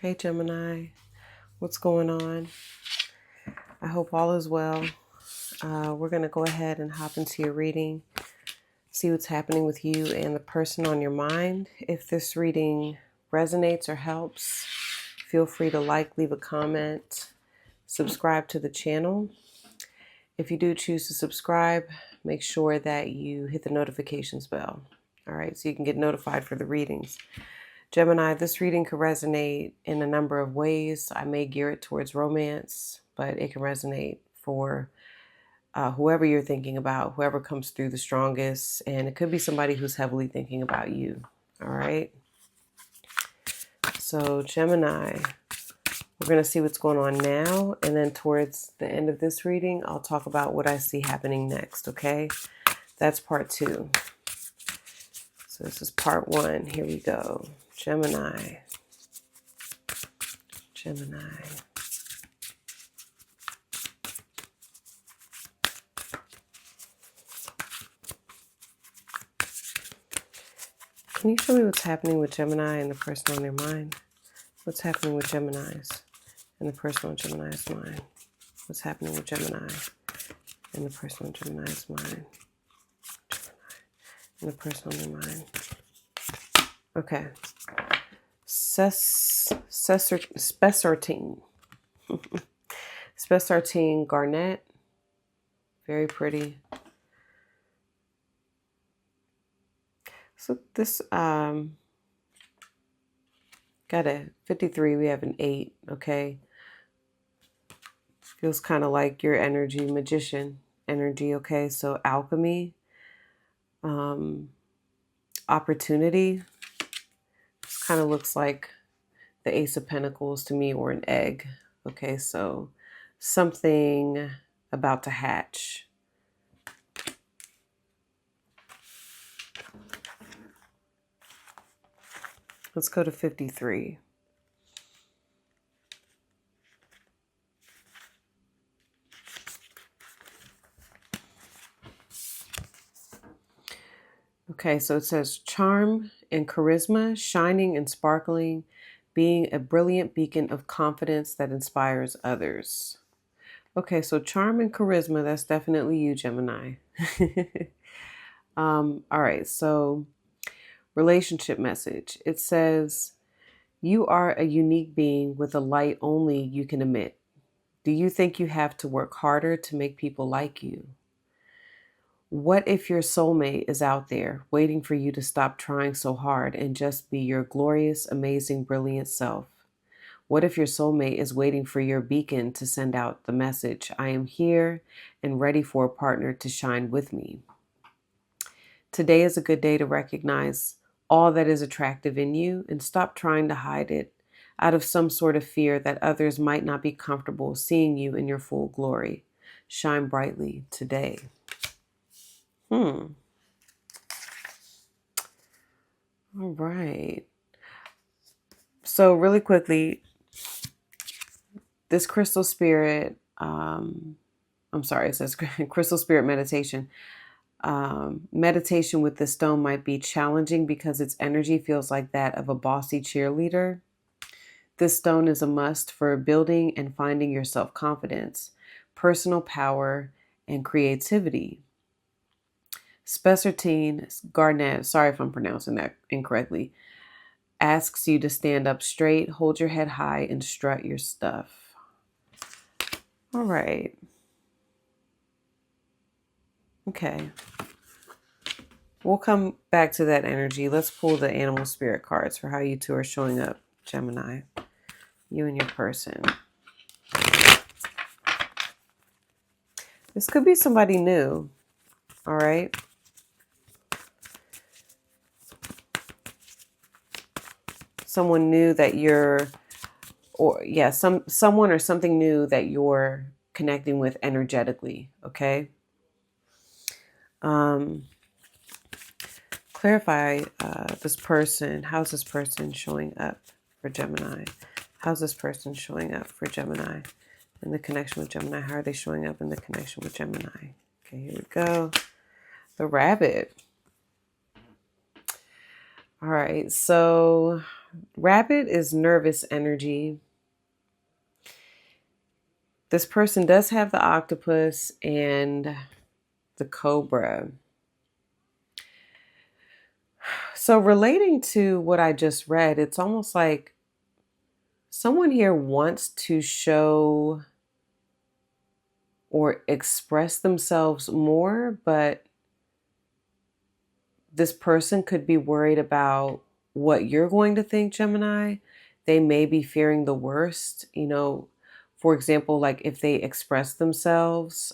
Hey Gemini, what's going on? I hope all is well. We're going to go ahead and hop into your reading, see what's happening with you and the person on your mind. If this reading resonates or helps, feel free to leave a comment, subscribe to the channel. If you do choose to subscribe, make sure that you hit the notifications bell. All right, so you can get notified for the readings. Gemini, this reading could resonate in a number of ways. I may gear it towards romance, but it can resonate for whoever you're thinking about, whoever comes through the strongest. And it could be somebody who's heavily thinking about you. All right. So Gemini, we're going to see what's going on now. And then towards the end of this reading, I'll talk about what I see happening next. Okay. That's part 2. So this is part 1. Here we go. Gemini. Gemini. Can you show me what's happening with Gemini and the person on their mind? What's happening with Geminis and the person on Gemini's mind? What's happening with Gemini and the person on Gemini's mind? Gemini and the person on their mind. Okay. Spessartine. Spessartine garnet. Very pretty. So this got a 53, we have an 8, okay? Feels kind of like your energy, magician energy, okay? So alchemy, opportunity. This kind of looks like the Ace of Pentacles to me, or an egg, okay? So something about to hatch. Let's go to 53. Okay, so it says charm and charisma, shining and sparkling, being a brilliant beacon of confidence that inspires others. Okay, so charm and charisma, that's definitely you, Gemini. All right, so relationship message. It says, you are a unique being with a light only you can emit. Do you think you have to work harder to make people like you? What if your soulmate is out there waiting for you to stop trying so hard and just be your glorious, amazing, brilliant self? What if your soulmate is waiting for your beacon to send out the message, I am here and ready for a partner to shine with me? Today is a good day to recognize all that is attractive in you and stop trying to hide it out of some sort of fear that others might not be comfortable seeing you in your full glory. Shine brightly today. All right. So really quickly, this crystal spirit, it says crystal spirit meditation. Meditation with the stone might be challenging because its energy feels like that of a bossy cheerleader. This stone is a must for building and finding your self-confidence, personal power, and creativity. Spessartine garnet, sorry if I'm pronouncing that incorrectly, asks you to stand up straight, hold your head high, and strut your stuff. All right. Okay. We'll come back to that energy. Let's pull the animal spirit cards for how you two are showing up, Gemini. You and your person. This could be somebody new. All right. Someone new that you're, or yeah, someone or something new that you're connecting with energetically. Okay. Clarify this person. How's this person showing up for Gemini? How's this person showing up for Gemini? In the connection with Gemini, how are they showing up in the connection with Gemini? Okay, here we go. The rabbit. All right, so Rabbit is nervous energy. This person does have the octopus and the cobra. So relating to what I just read, it's almost like someone here wants to show or express themselves more, but this person could be worried about what you're going to think, Gemini. They may be fearing the worst, for example, like if they express themselves,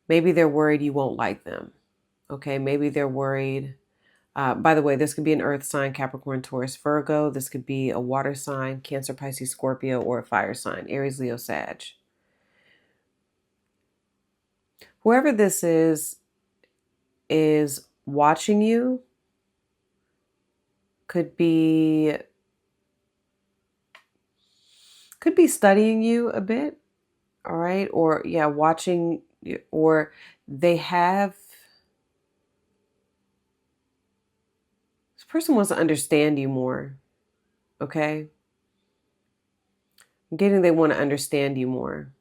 maybe they're worried you won't like them. Okay, maybe they're worried. By the way, this could be an earth sign, Capricorn, Taurus, Virgo. This could be a water sign, Cancer, Pisces, Scorpio, or a fire sign, Aries, Leo, Sag. Whoever this is watching you, could be studying you a bit, all right? Or yeah, watching, or they have, this person wants to understand you more, okay? I'm getting they want to understand you more,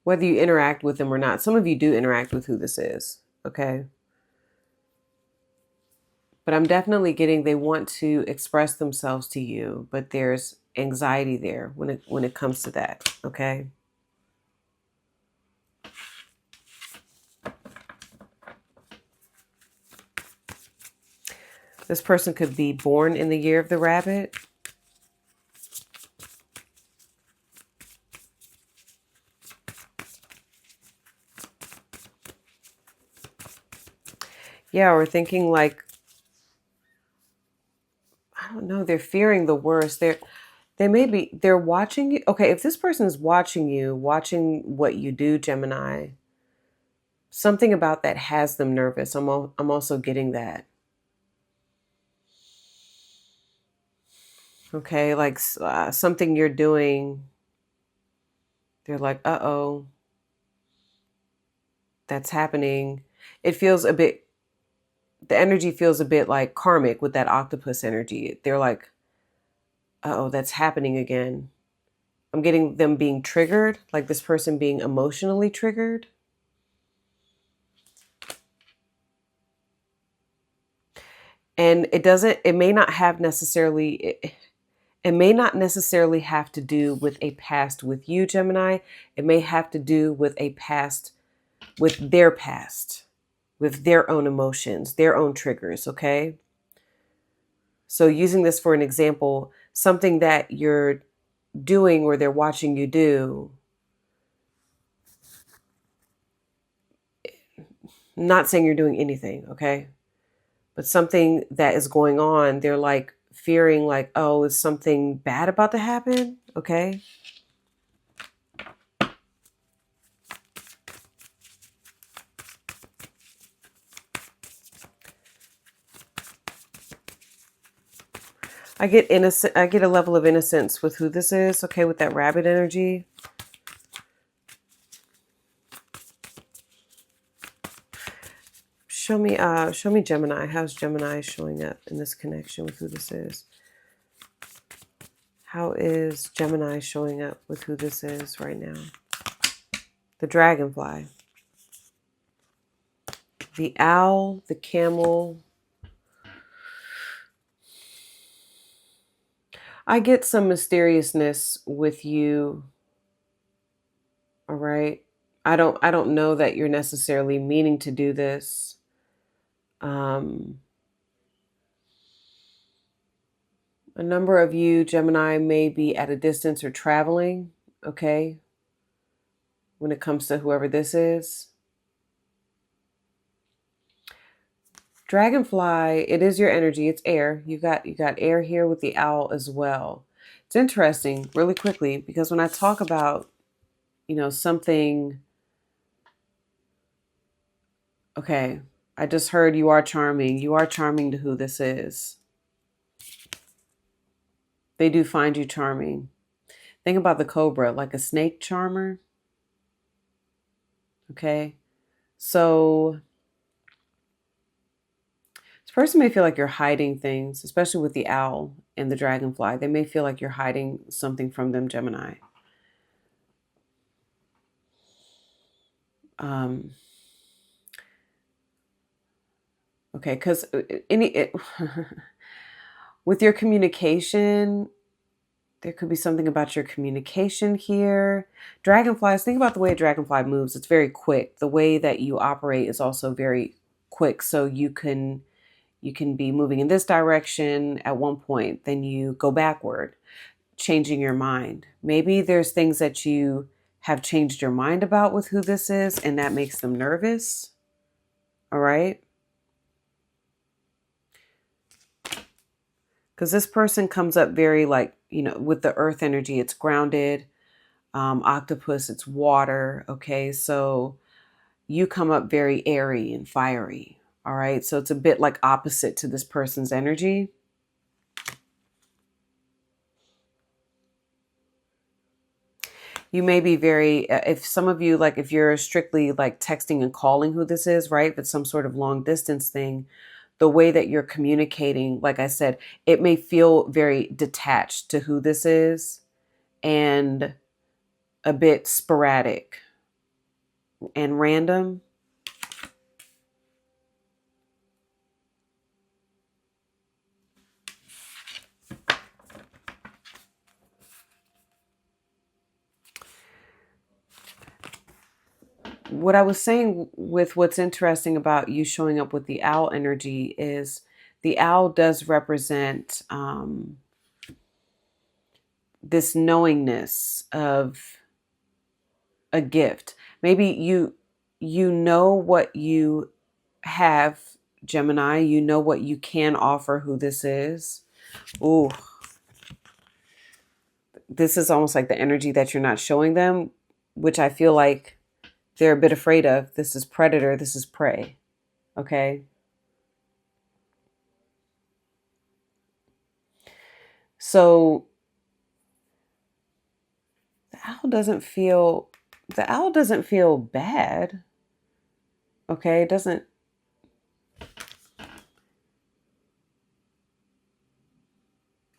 whether you interact with them or not. Some of you do interact with who this is, okay? But I'm definitely getting they want to express themselves to you, but there's anxiety there when it comes to that, okay? This person could be born in the year of the rabbit. Yeah, or thinking like, I don't know, they're fearing the worst. They're watching you. Okay, if this person is watching you, watching what you do, Gemini, something about that has them nervous. I'm also getting that. Okay, like something you're doing, they're like, uh-oh, that's happening. It feels a bit, the energy feels a bit like karmic with that octopus energy. They're like, uh-oh, that's happening again. I'm getting them being triggered, like this person being emotionally triggered. And it may not have necessarily, it may not necessarily have to do with a past with you, Gemini. It may have to do with a past, with their own emotions, their own triggers, okay? So using this for an example, something that you're doing or they're watching you do, not saying you're doing anything, okay? But something that is going on, they're like fearing like, oh, is something bad about to happen? Okay. I get innocent. I get a level of innocence with who this is. Okay, with that rabbit energy. Show me Gemini. How's Gemini showing up in this connection with who this is? How is Gemini showing up with who this is right now? The dragonfly, the owl, the camel. I get some mysteriousness with you. All right. I don't know that you're necessarily meaning to do this. A number of you, Gemini, may be at a distance or traveling, okay, when it comes to whoever this is. Dragonfly, it is your energy. It's air. You got air here with the owl as well. It's interesting, really quickly, because when I talk about, something, okay, I just heard you are charming. You are charming to who this is. They do find you charming. Think about the cobra, like a snake charmer. Okay. So this person may feel like you're hiding things, especially with the owl and the dragonfly. They may feel like you're hiding something from them, Gemini. Okay, because with your communication, there could be something about your communication here. Dragonflies, think about the way a dragonfly moves. It's very quick. The way that you operate is also very quick. So you can be moving in this direction at one point, then you go backward, changing your mind. Maybe there's things that you have changed your mind about with who this is, and that makes them nervous. All right. Because this person comes up very like, with the earth energy, it's grounded. Octopus, it's water. Okay. So you come up very airy and fiery. All right. So it's a bit like opposite to this person's energy. You may be very, if some of you, like if you're strictly like texting and calling who this is, right? If it's some sort of long distance thing, the way that you're communicating, like I said, it may feel very detached to who this is and a bit sporadic and random. What I was saying with what's interesting about you showing up with the owl energy is the owl does represent this knowingness of a gift. Maybe you know what you have, Gemini. You know what you can offer who this is. Ooh. This is almost like the energy that you're not showing them, which I feel like they're a bit afraid of. This is predator, this is prey. Okay? So the owl doesn't feel bad. Okay? It doesn't.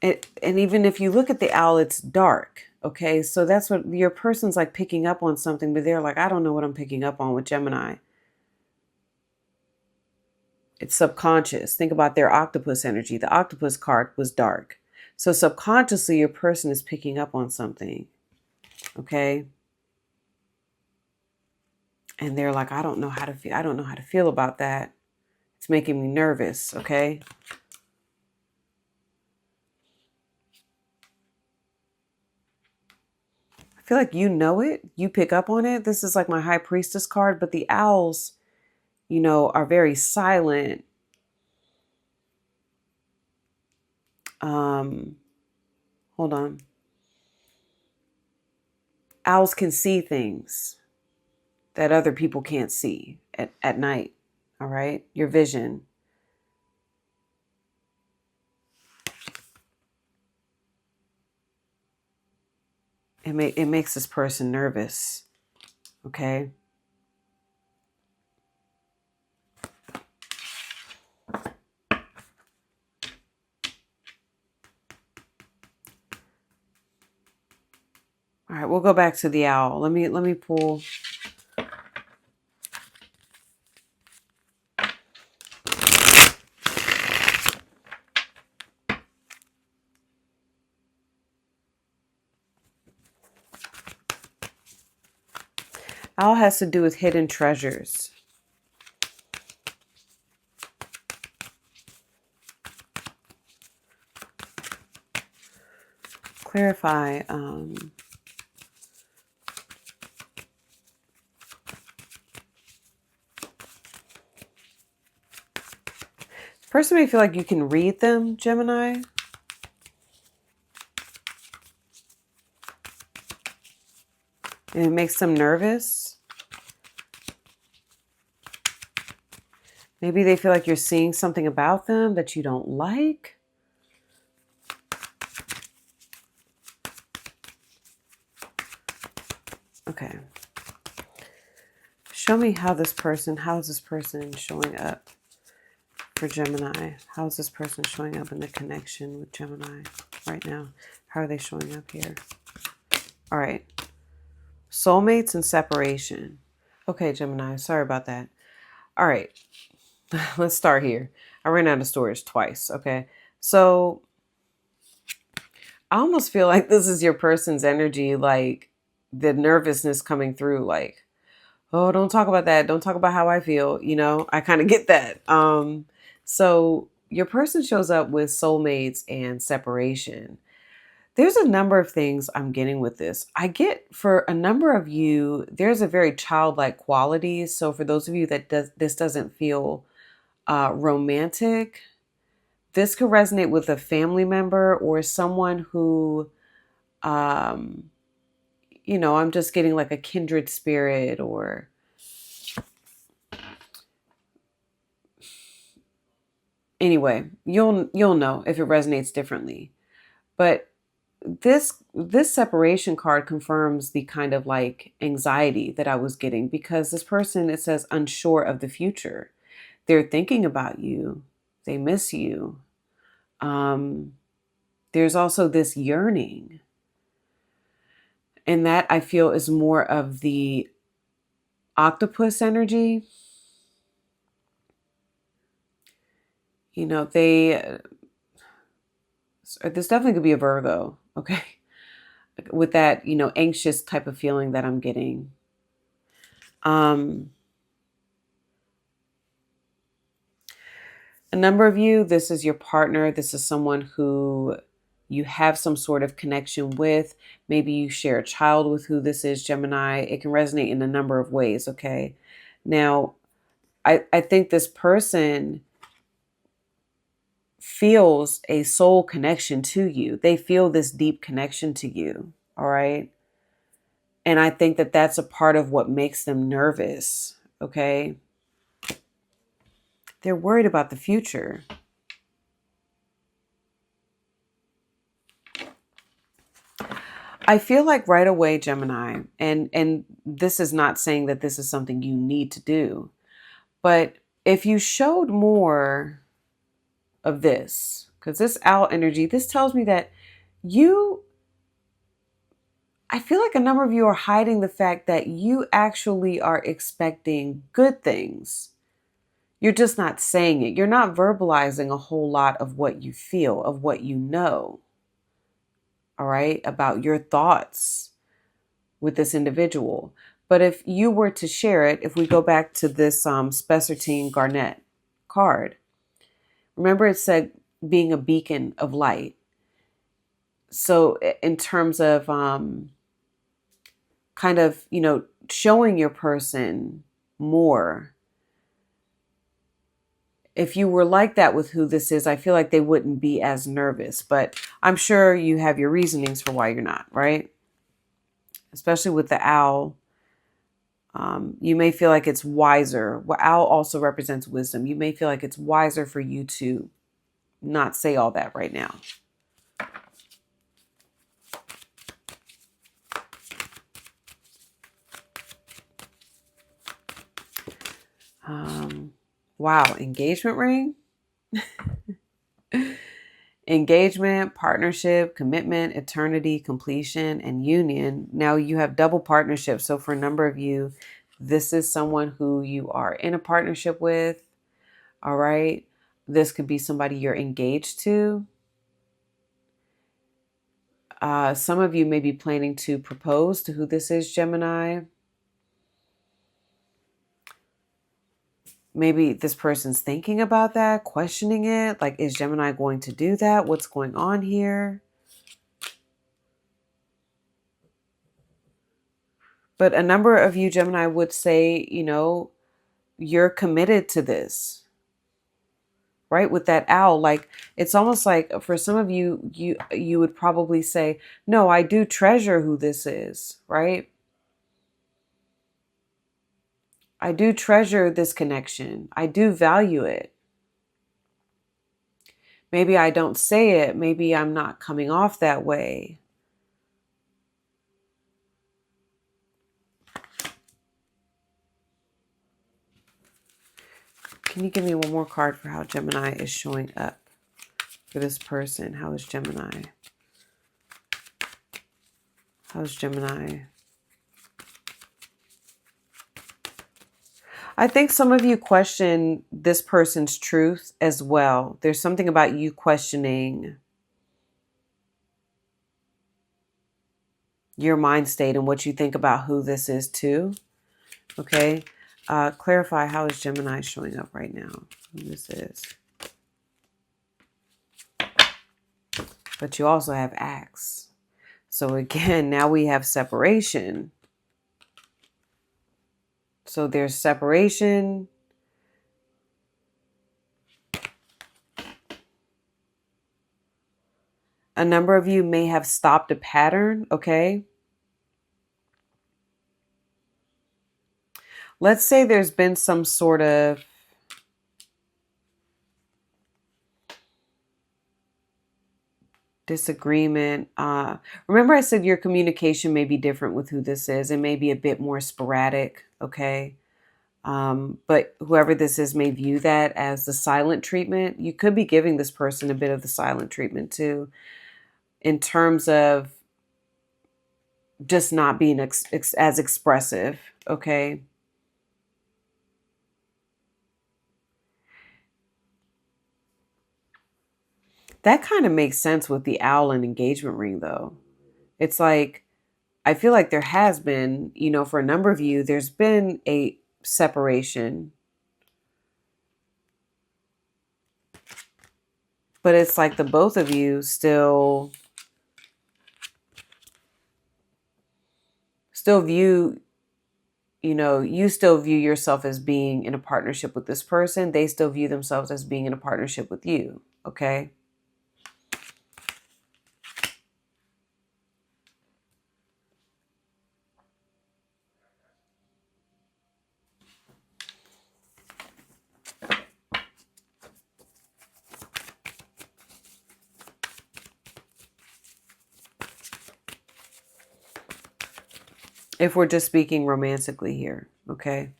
And even if you look at the owl, it's dark. Okay? So that's what your person's like picking up on something, but they're like, I don't know what I'm picking up on with Gemini. It's subconscious. Think about their octopus energy. The octopus card was dark. So subconsciously, your person is picking up on something. Okay? And they're like, I don't know how to feel. I don't know how to feel about that. It's making me nervous. Okay? I feel like you know it. You pick up on it. This is like my high priestess card, but the owls, are very silent. Hold on. Owls can see things that other people can't see at night. All right? Your vision. It makes this person nervous. Okay? All right, we'll go back to the owl. Let me pull. Owl has to do with hidden treasures. Clarify. Person may feel like you can read them, Gemini. And it makes them nervous. Maybe they feel like you're seeing something about them that you don't like. Okay. Show me how is this person showing up for Gemini. How is this person showing up in the connection with Gemini right now? How are they showing up here? All right. Soulmates and separation. Okay, Gemini, sorry about that. All right, let's start here. I ran out of storage twice, okay? So I almost feel like this is your person's energy, like the nervousness coming through, like, oh, don't talk about that. Don't talk about how I feel. You know, I kind of get that. So your person shows up with soulmates and separation. There's a number of things I'm getting with this. I get for a number of you, there's a very childlike quality. So for those of you that this doesn't feel romantic, this could resonate with a family member or someone who, um, I'm just getting like a kindred spirit, or anyway, you'll know if it resonates differently. But this separation card confirms the kind of like anxiety that I was getting, because this person, it says, unsure of the future. They're thinking about you. They miss you. There's also this yearning. And that I feel is more of the octopus energy. This definitely could be a Virgo, okay? With that, anxious type of feeling that I'm getting. A number of you, this is your partner. This is someone who you have some sort of connection with. Maybe you share a child with who this is, Gemini. It can resonate in a number of ways, okay? Now, I think this person feels a soul connection to you. They feel this deep connection to you, all right? And I think that that's a part of what makes them nervous, okay? They're worried about the future. I feel like right away, Gemini, and this is not saying that this is something you need to do, but if you showed more of this, because this owl energy, this tells me that I feel like a number of you are hiding the fact that you actually are expecting good things. You're just not saying it. You're not verbalizing a whole lot of what you feel, of what you know, all right, about your thoughts with this individual. But if you were to share it, if we go back to this Spessartine Garnet card, remember it said being a beacon of light. So in terms of kind of, showing your person more, if you were like that with who this is, I feel like they wouldn't be as nervous. But I'm sure you have your reasonings for why you're not, right? Especially with the owl. You may feel like it's wiser. Well, owl also represents wisdom. You may feel like it's wiser for you to not say all that right now. Wow, engagement ring? Engagement, partnership, commitment, eternity, completion, and union. Now you have double partnership. So for a number of you, this is someone who you are in a partnership with. All right. This could be somebody you're engaged to. Some of you may be planning to propose to who this is, Gemini. Maybe this person's thinking about that, questioning it. Like, is Gemini going to do that? What's going on here? But a number of you, Gemini, would say, you're committed to this, right? With that owl, like, it's almost like for some of you, you would probably say, no, I do treasure who this is, right? I do treasure this connection. I do value it. Maybe I don't say it. Maybe I'm not coming off that way. Can you give me one more card for how Gemini is showing up for this person? How is Gemini? How's Gemini? I think some of you question this person's truth as well. There's something about you questioning your mind state and what you think about who this is too. Okay. Clarify, how is Gemini showing up right now? Who this is. But you also have Axe. So again, now we have separation. So there's separation. A number of you may have stopped a pattern, okay? Let's say there's been some sort of disagreement. Remember I said your communication may be different with who this is. It may be a bit more sporadic, okay? But whoever this is may view that as the silent treatment. You could be giving this person a bit of the silent treatment too, in terms of just not being as expressive, okay? That kind of makes sense with the owl and engagement ring, though. It's like, I feel like there has been, you know, for a number of you, there's been a separation. But it's like the both of you still view, you know, you still view yourself as being in a partnership with this person. They still view themselves as being in a partnership with you, okay? If we're just speaking romantically here, okay?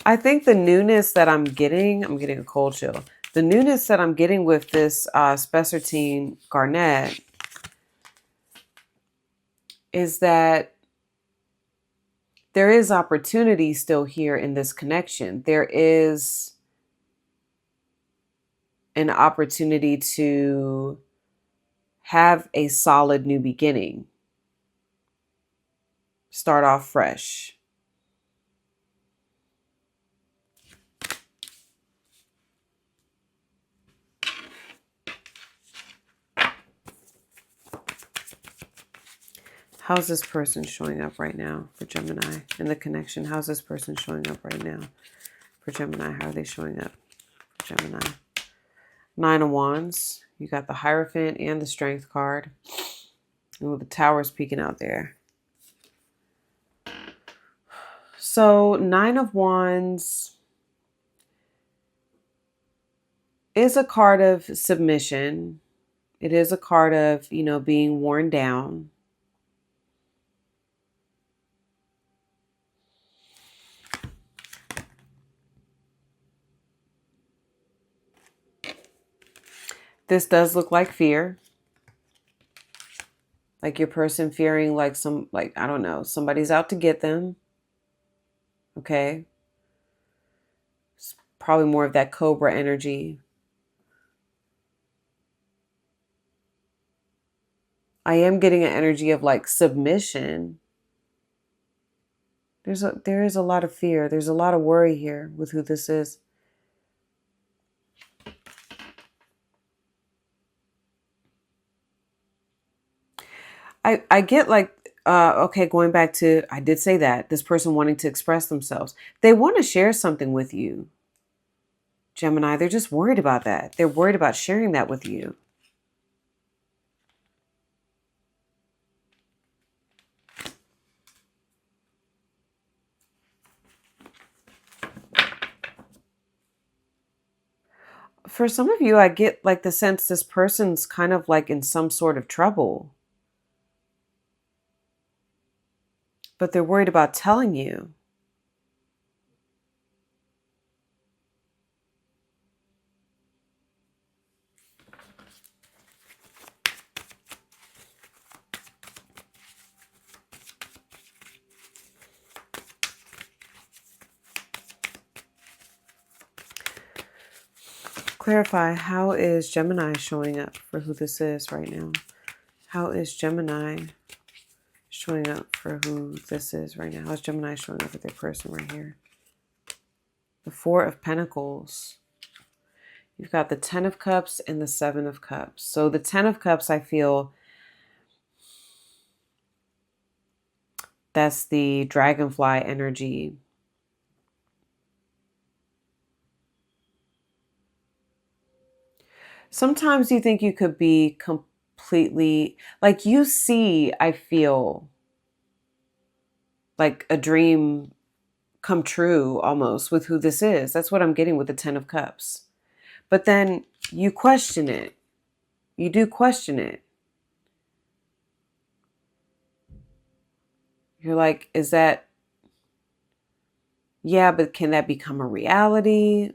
I think the newness that I'm getting a cold chill. The newness that I'm getting with this Spessartine Garnet is that there is opportunity still here in this connection. There is an opportunity to have a solid new beginning. Start off fresh. How's this person showing up right now for Gemini in the connection? How's this person showing up right now for Gemini? How are they showing up for Gemini? 9 of Wands. You got the Hierophant and the Strength card. Oh, the Tower's peeking out there. So 9 of Wands is a card of submission. It is a card of, you know, being worn down. This does look like fear. Like your person fearing like I don't know, somebody's out to get them. Okay. It's probably more of that Cobra energy. I am getting an energy of like submission. There is a lot of fear. There's a lot of worry here with who this is. I get like, okay, going back to, I did say that, this person wanting to express themselves. They want to share something with you, Gemini. They're just worried about that. They're worried about sharing that with you. For some of you, I get like the sense this person's kind of like in some sort of trouble. but they're worried about telling you. Clarify, how is Gemini showing up for who this is right now? How is Gemini showing up for who this is right now? How is Gemini showing up with their person right here? The Four of Pentacles. You've got the Ten of Cups and the Seven of Cups. So the Ten of Cups, I feel that's the dragonfly energy. Sometimes you think you could be completely, like you see, I feel like a dream come true almost with who this is. That's what I'm getting with the Ten of Cups. But then you question it. You do question it. You're like, is that, yeah, but can that become a reality?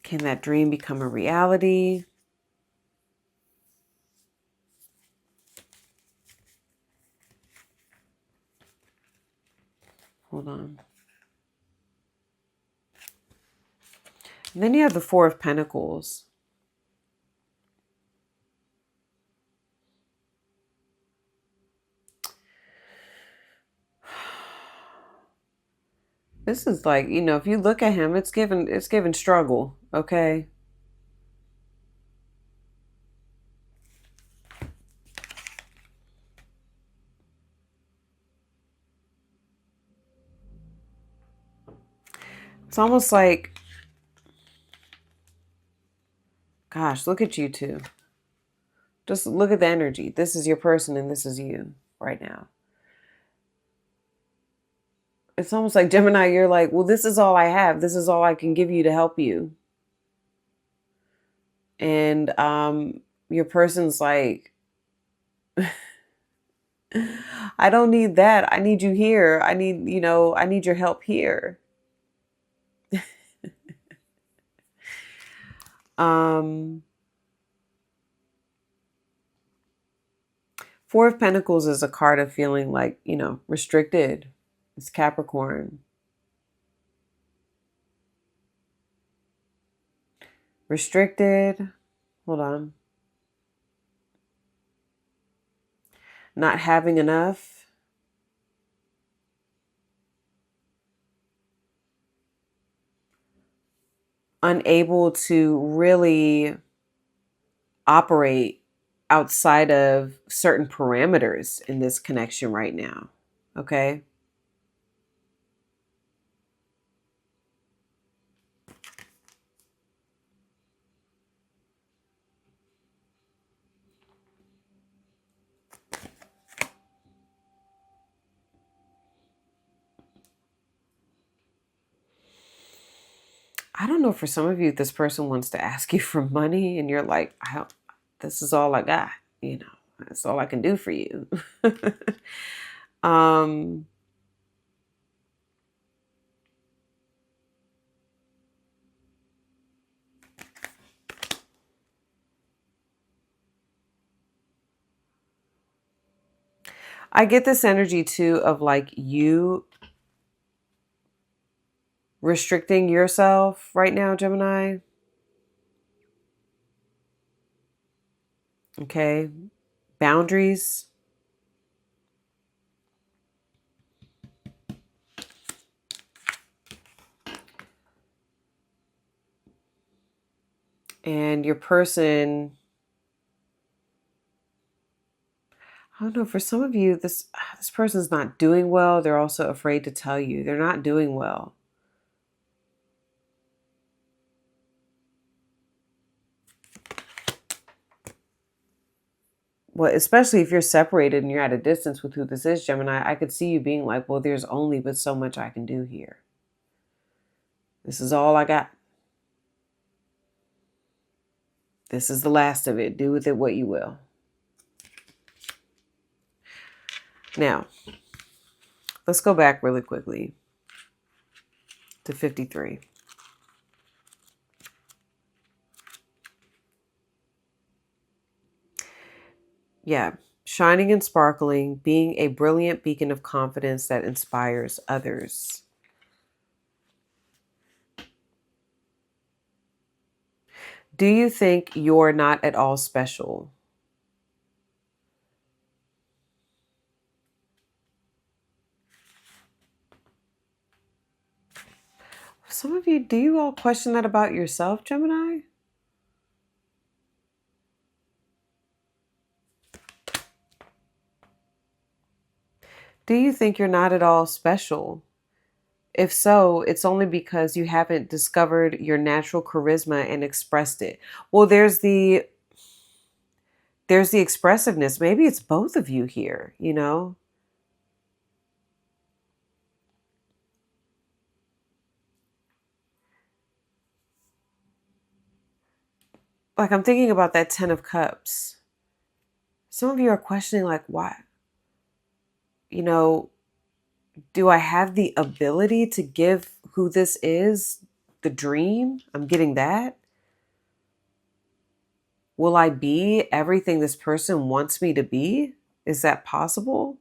Can that dream become a reality? Hold on. And then you have the Four of Pentacles. This is like, you know, if you look at him, it's given struggle, okay? It's almost like, gosh, look at you two. Just look at the energy. This is your person and this is you right now. It's almost like Gemini, you're like, well, this is all I have. This is all I can give you to help you. And your person's like, I don't need that. I need you here. I need, you know, I need your help here. Four of Pentacles is a card of feeling like, you know, restricted. It's Capricorn. Restricted. Hold on. Not having enough. Unable to really operate outside of certain parameters in this connection right now. Okay. I don't know, for some of you, this person wants to ask you for money and you're like, this is all I got, you know, that's all I can do for you. I get this energy too of like you restricting yourself right now, Gemini. Okay. Boundaries. And your person, I don't know, for some of you, this person's not doing well. They're also afraid to tell you. They're not doing well. Well, especially if you're separated and you're at a distance with who this is, Gemini, I could see you being like, well, there's only but so much I can do here. This is all I got. This is the last of it. Do with it what you will. Now, let's go back really quickly to 53. Yeah. Shining and sparkling, being a brilliant beacon of confidence that inspires others. Do you think you're not at all special? Some of you, do you all question that about yourself, Gemini? Do you think you're not at all special? If so, it's only because you haven't discovered your natural charisma and expressed it. Well, there's the expressiveness. Maybe it's both of you here, you know? Like I'm thinking about that 10 of cups. Some of you are questioning like, why? You know, do I have the ability to give who this is the dream? I'm getting that. Will I be everything this person wants me to be? Is that possible?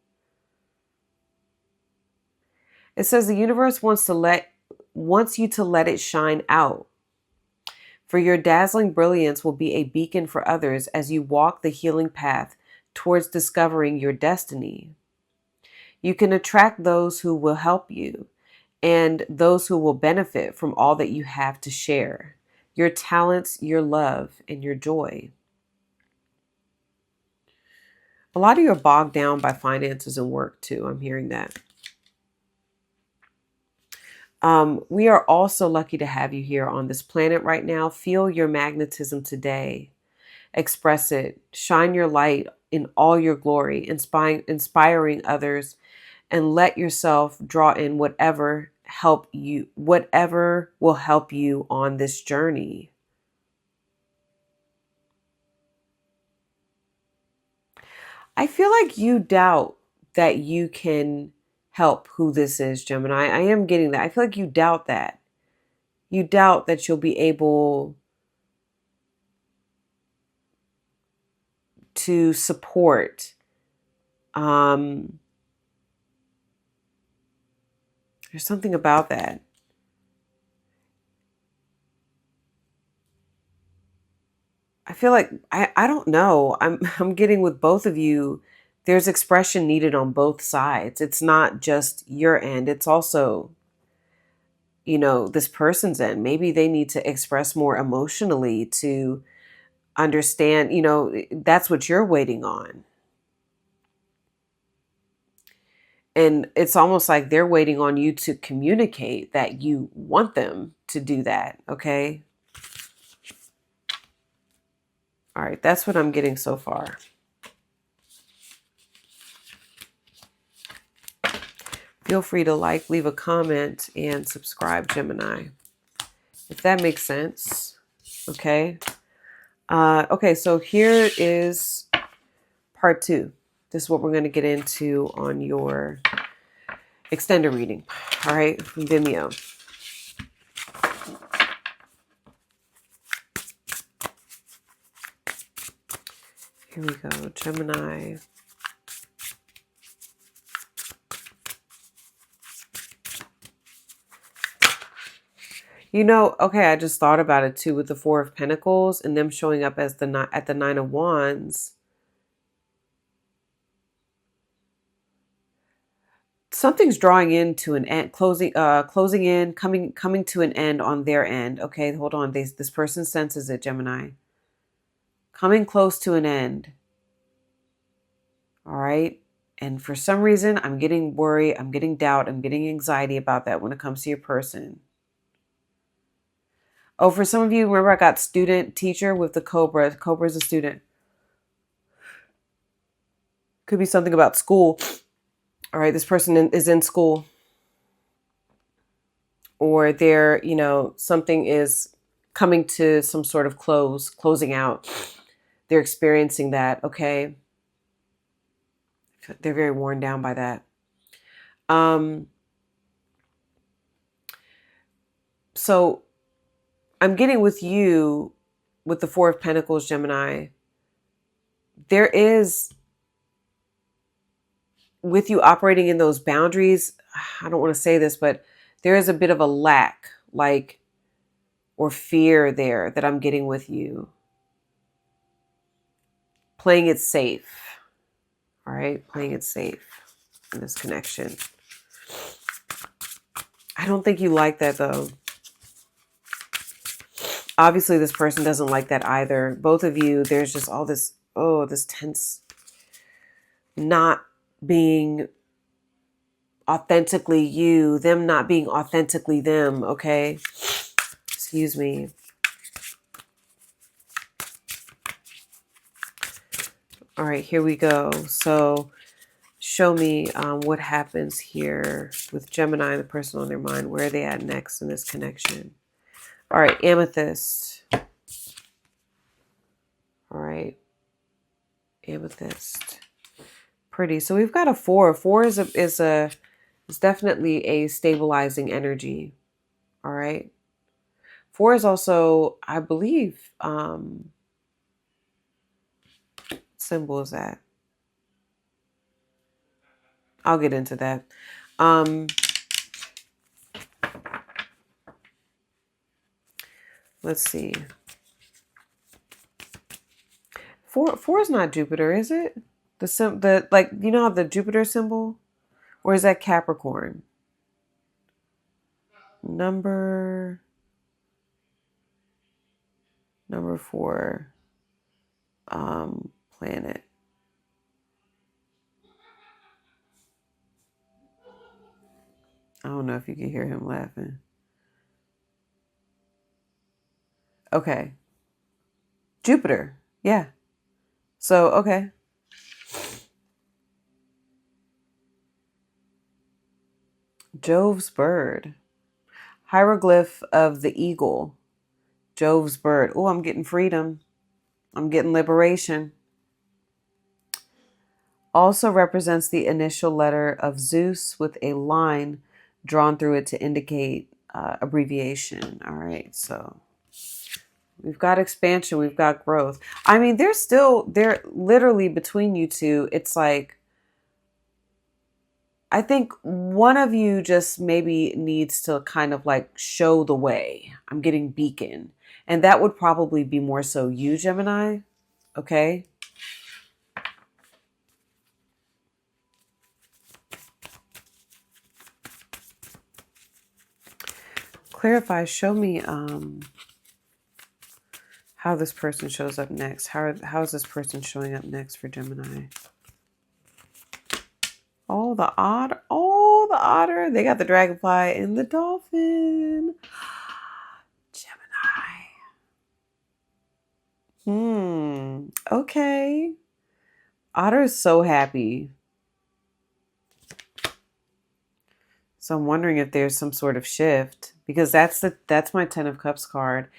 It says the universe wants you to let it shine out. For your dazzling brilliance will be a beacon for others as you walk the healing path towards discovering your destiny. You can attract those who will help you and those who will benefit from all that you have to share. Your talents, your love, and your joy. A lot of you are bogged down by finances and work too. I'm hearing that. We are also lucky to have you here on this planet right now. Feel your magnetism today. Express it. Shine your light in all your glory, inspiring others, and let yourself draw in whatever will help you on this journey. I feel like you doubt that you can help who this is, Gemini. I am getting that. I feel like you doubt that. You doubt that you'll be able to support. There's something about that. I feel like I don't know. I'm getting with both of you. There's expression needed on both sides. It's not just your end. It's also, this person's end. Maybe they need to express more emotionally to understand, that's what you're waiting on. And it's almost like they're waiting on you to communicate that you want them to do that. Okay. All right. That's what I'm getting so far. Feel free to leave a comment, and subscribe, Gemini, if that makes sense. Okay. Okay. So here is part 2. This is what we're going to get into on your extended reading. All right. From Vimeo. Here we go. Gemini. Okay, I just thought about it too with the 4 of Pentacles and them showing up as at the 9 of Wands. Something's drawing into an end, closing in, coming to an end on their end. Okay, hold on. This person senses it, Gemini. Coming close to an end. All right. And for some reason, I'm getting worried, I'm getting doubt, I'm getting anxiety about that when it comes to your person. Oh, for some of you, remember I got student, teacher with the Cobra. Cobra is a student. Could be something about school. All right, this person is in school. Or they're, something is coming to some sort of closing out. They're experiencing that, okay? They're very worn down by that. So I'm getting with you with the Four of Pentacles, Gemini. There is, with you operating in those boundaries, I don't want to say this, but there is a bit of a lack, like, or fear there that I'm getting with you. Playing it safe. All right. Playing it safe in this connection. I don't think you like that though. Obviously this person doesn't like that either. Both of you, there's just all this, oh, this tense, not being authentically you, them not being authentically them, okay? Excuse me. All right, here we go. So show me what happens here with Gemini and the person on their mind. Where are they at next in this connection? All right, Amethyst. All right, Amethyst. Pretty. So we've got a 4. 4 is definitely a stabilizing energy. All right. 4 is also, I believe, symbol is that? I'll get into that. Let's see. 4 is not Jupiter, is it? The like, you know, the Jupiter symbol, or is that Capricorn? Number 4, planet. I don't know if you can hear him laughing. Okay. Jupiter. Yeah. So, okay. Jove's bird. Hieroglyph of the eagle. Jove's bird. Oh, I'm getting freedom. I'm getting liberation. Also represents the initial letter of Zeus with a line drawn through it to indicate abbreviation. All right, so we've got expansion, we've got growth. I mean, they're literally between you two. It's like, I think one of you just maybe needs to kind of like show the way. I'm getting beacon. And that would probably be more so you, Gemini. Okay. Clarify, show me how this person shows up next. How is this person showing up next for Gemini? Oh, the otter. Oh, the otter. They got the dragonfly and the dolphin. Gemini. Okay. Otter is so happy. So I'm wondering if there's some sort of shift, because that's my 10 of Cups card.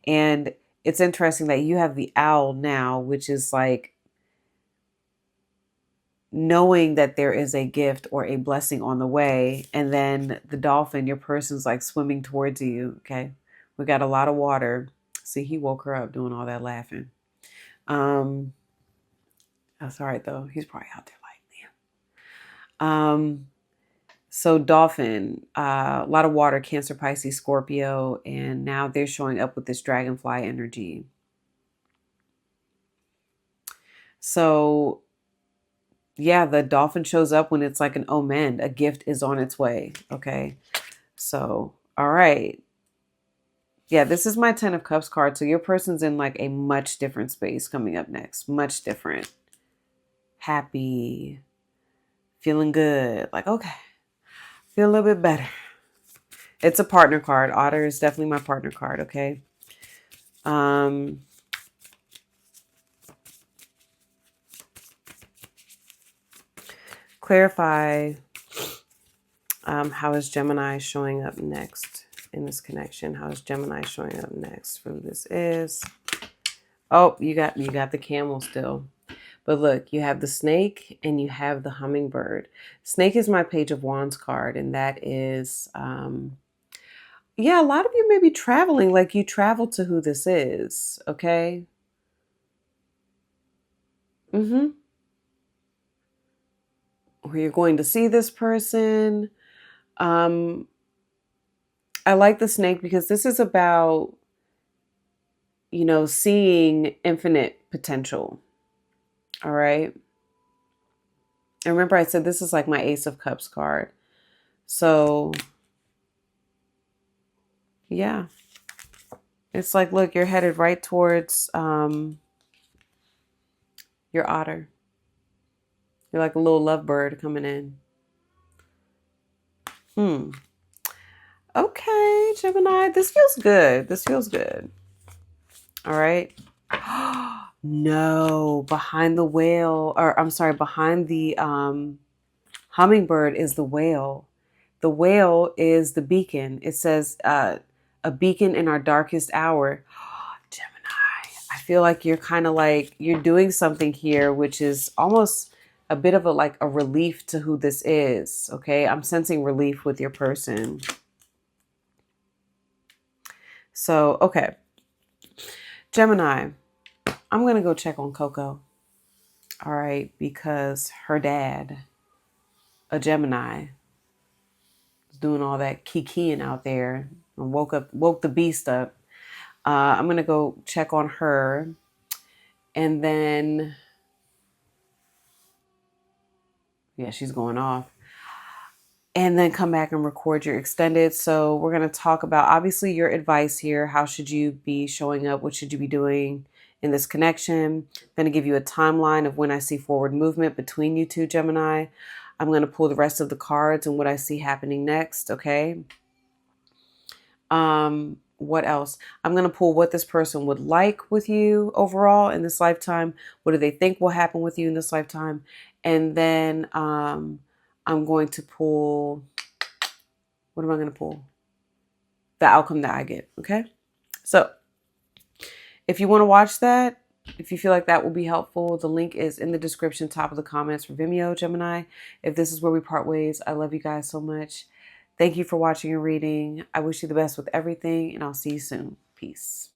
And it's interesting that you have the owl now, which is like knowing that there is a gift or a blessing on the way. And then the dolphin, your person's like swimming towards you. Okay. We got a lot of water. See, he woke her up doing all that laughing. That's all right though. He's probably out there like, so dolphin, a lot of water, Cancer, Pisces, Scorpio, and now they're showing up with this dragonfly energy. So yeah, the dolphin shows up when it's like an omen. A gift is on its way. Okay. So, all right. Yeah, this is my 10 of Cups card. So your person's in like a much different space coming up next. Much different. Happy. Feeling good. Like, okay. Feel a little bit better. It's a partner card. Otter is definitely my partner card. Okay. Clarify, how is Gemini showing up next in this connection? How is Gemini showing up next for who this is? Oh, you got the camel still. But look, you have the snake and you have the hummingbird. Snake is my Page of Wands card, and that is, yeah, a lot of you may be traveling, like you travel to who this is, okay? Mm-hmm. Or you're going to see this person. Um, I like the snake because this is about, seeing infinite potential. All right. And remember, I said this is like my Ace of Cups card. So, yeah, it's like, look, you're headed right towards your otter. You're like a little lovebird coming in. Hmm. Okay, Gemini, this feels good. This feels good. All right. No, behind the whale, or I'm sorry, behind the hummingbird is the whale. The whale is the beacon. It says a beacon in our darkest hour. Gemini, I feel like you're kind of like you're doing something here, which is almost a bit of a like a relief to who this is. Okay, I'm sensing relief with your person. So, okay, Gemini, I'm gonna go check on Coco. All right, because her dad, a Gemini, was doing all that kikiing out there and woke the beast up. I'm gonna go check on her, and then yeah, she's going off. And then come back and record your extended. So we're going to talk about obviously your advice here. How should you be showing up? What should you be doing in this connection? I'm going to give you a timeline of when I see forward movement between you two, Gemini. I'm going to pull the rest of the cards and what I see happening next. Okay. What else? I'm going to pull what this person would like with you overall in this lifetime. What do they think will happen with you in this lifetime? And then I'm going to pull, what am I going to pull? The outcome that I get. Okay. So if you want to watch that, if you feel like that will be helpful, the link is in the description, top of the comments for Vimeo, Gemini. If this is where we part ways, I love you guys so much. Thank you for watching and reading. I wish you the best with everything, and I'll see you soon. Peace.